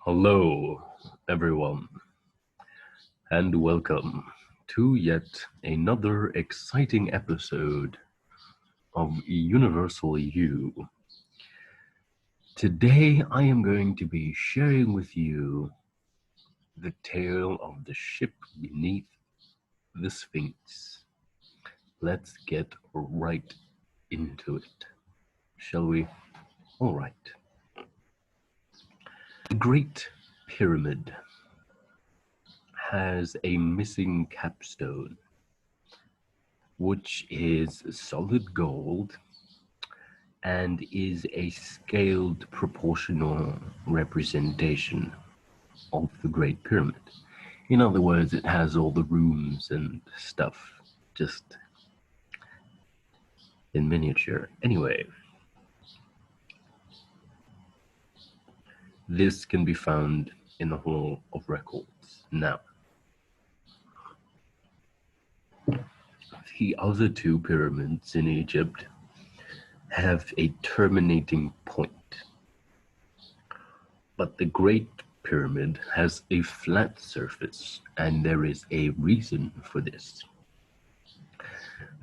Hello, everyone, and welcome to yet another exciting episode of Universal You. Today, I am going to be sharing with you the tale of the ship beneath the Sphinx. Let's get right into it, shall we? All right. The Great Pyramid has a missing capstone, which is solid gold and is a scaled proportional representation of the Great Pyramid. In other words, it has all the rooms and stuff, just in miniature. Anyway, this can be found in the Hall of Records. Now, the other two pyramids in Egypt have a terminating point, but the Great Pyramid has a flat surface, and there is a reason for this.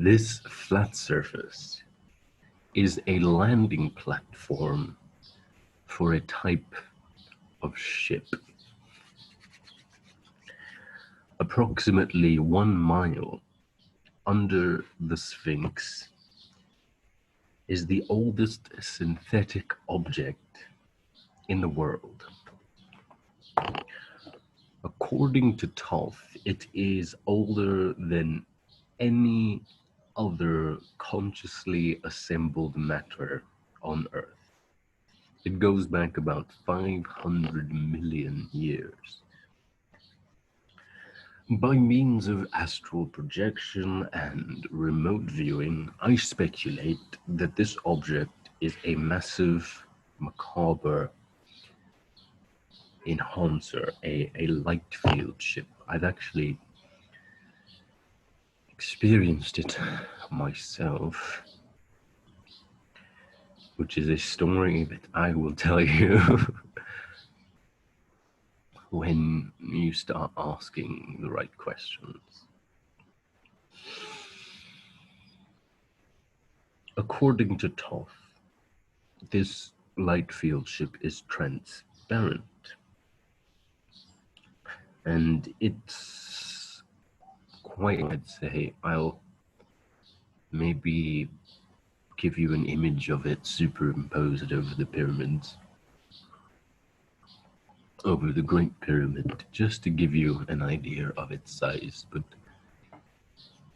This flat surface is a landing platform for a type of ship. Approximately 1 mile under the Sphinx is the oldest synthetic object in the world. According to Thoth, it is older than any other consciously assembled matter on Earth. It goes back about 500 million years. By means of astral projection and remote viewing, I speculate that this object is a massive, macabre enhancer, a light field ship. I've actually experienced it myself, which is a story that I will tell you when you start asking the right questions. According to Thoth, this light field ship is transparent, and it's quite, I'd say, I'll maybe give you an image of it, superimpose it over the pyramids, over the Great Pyramid, just to give you an idea of its size. But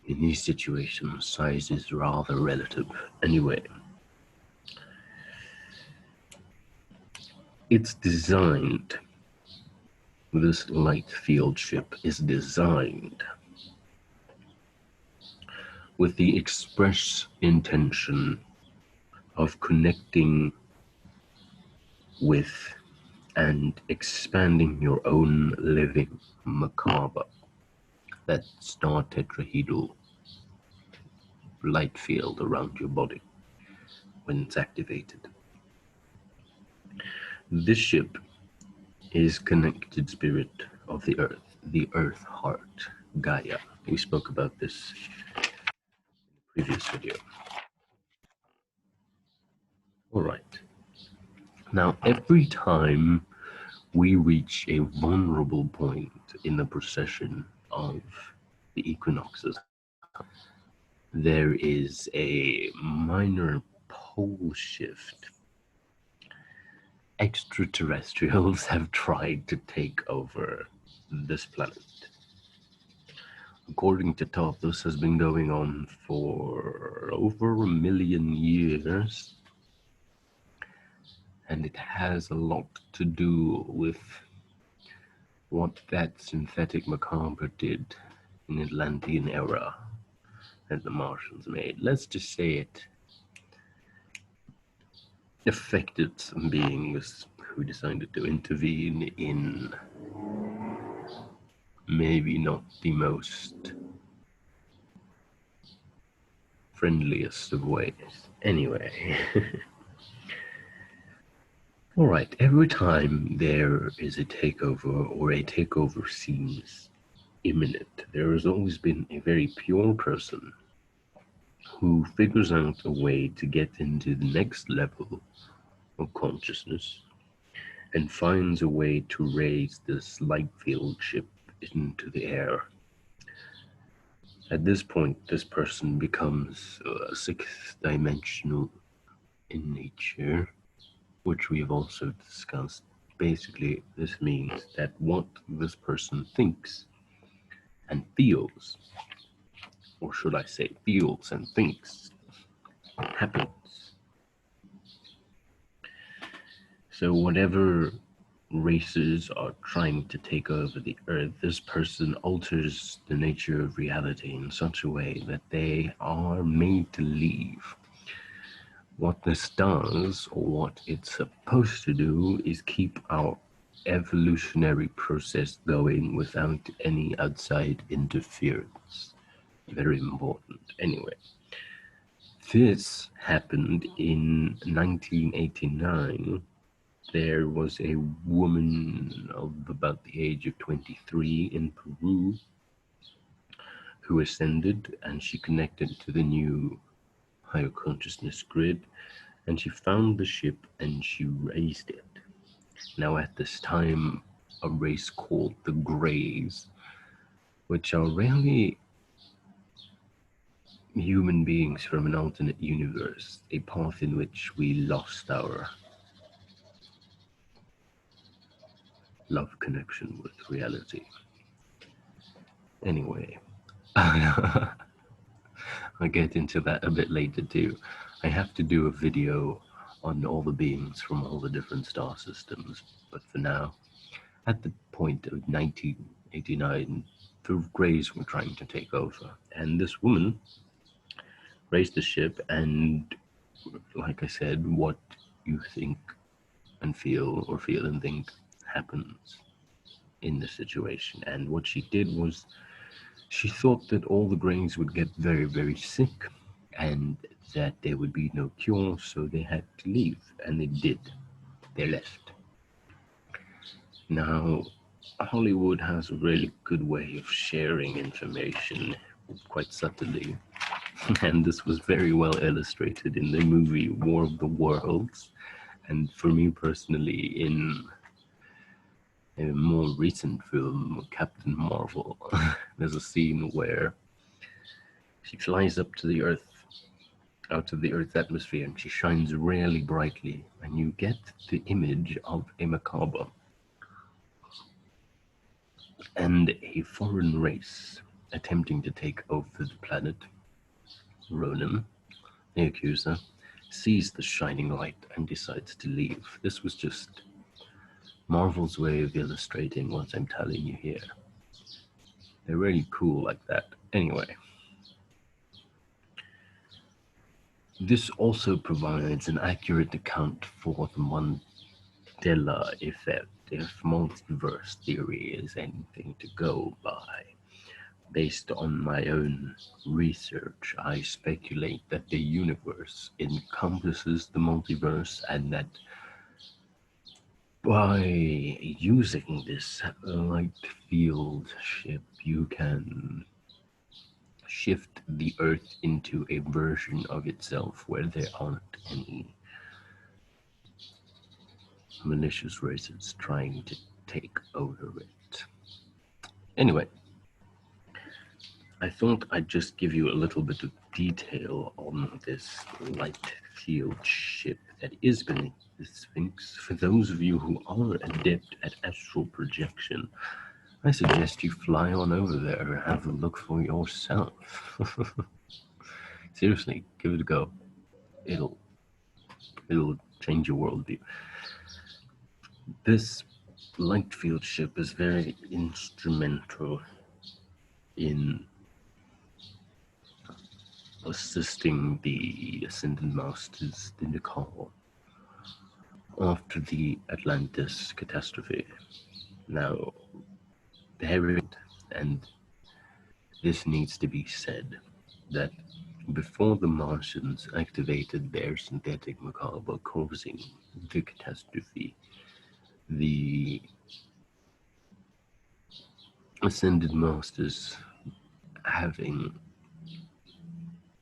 in these situations, size is rather relative. Anyway, it's designed, this light field ship is designed with the express intention of connecting with and expanding your own living macabre, that star tetrahedral light field around your body when it's activated. This ship is connected spirit of the earth heart, Gaia. We spoke about this in the previous video. All right. Now, every time we reach a vulnerable point in the procession of the equinoxes, there is a minor pole shift. Extraterrestrials have tried to take over this planet. According to Thoth, this has been going on for over 1 million years, and it has a lot to do with what that synthetic macabre did in the Atlantean era that the Martians made. Let's just say it affected some beings who decided to intervene in maybe not the most friendliest of ways. Anyway. Alright, every time there is a takeover or a takeover seems imminent, there has always been a very pure person who figures out a way to get into the next level of consciousness and finds a way to raise this light field ship into the air. At this point, this person becomes sixth dimensional in nature, which we have also discussed. Basically, this means that what this person thinks and feels, or should I say feels and thinks, happens. So whatever races are trying to take over the earth, this person alters the nature of reality in such a way that they are made to leave. What this does, or what it's supposed to do, is keep our evolutionary process going without any outside interference. Very important. Anyway, this happened in 1989. There was a woman of about the age of 23 in Peru who ascended, and she connected to the new higher consciousness grid, and she found the ship and she raised it. Now at this time, a race called the Greys, which are really human beings from an alternate universe, a path in which we lost our love connection with reality. Anyway, I'll get into that a bit later too. I have to do a video on all the beings from all the different star systems, but for now, at the point of 1989, the Greys were trying to take over, and this woman raised the ship, and like I said, what you think and feel, or feel and think, happens in the situation. And what she did was, she thought that all the Greys would get very, very sick, and that there would be no cure, so they had to leave, and they did. They left. Now, Hollywood has a really good way of sharing information quite subtly, and this was very well illustrated in the movie War of the Worlds, and for me personally, in a more recent film, Captain Marvel, there's a scene where she flies up to the Earth, out of the Earth's atmosphere, and she shines really brightly, and you get the image of a macabre and a foreign race attempting to take over the planet. Ronan, the accuser, sees the shining light and decides to leave. This was just Marvel's way of illustrating what I'm telling you here. They're really cool like that. Anyway, this also provides an accurate account for the Mandela effect, if multiverse theory is anything to go by. Based on my own research, I speculate that the universe encompasses the multiverse, and that by using this light field ship, you can shift the Earth into a version of itself where there aren't any malicious races trying to take over it. Anyway, I thought I'd just give you a little bit of detail on this light field ship that is beneath the Sphinx. For those of you who are adept at astral projection, I suggest you fly on over there and have a look for yourself. Seriously, give it a go. It'll change your worldview. This light field ship is very instrumental in assisting the Ascended Masters in the call after the Atlantis catastrophe. Now, and this needs to be said, that before the Martians activated their synthetic macabre, causing the catastrophe, the Ascended Masters, having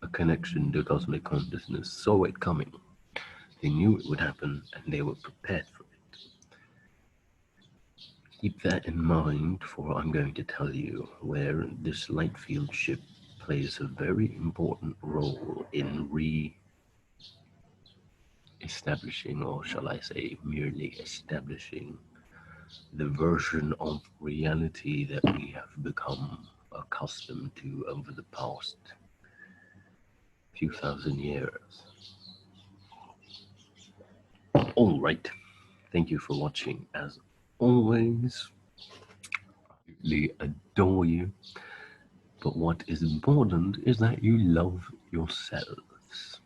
a connection to cosmic consciousness, saw it coming. They knew it would happen, and they were prepared for it. Keep that in mind, for I'm going to tell you where this light field ship plays a very important role in re-establishing, or shall I say, merely establishing, the version of reality that we have become accustomed to over the past few thousand years. All right. Thank you for watching. As always, I really adore you. But what is important is that you love yourselves.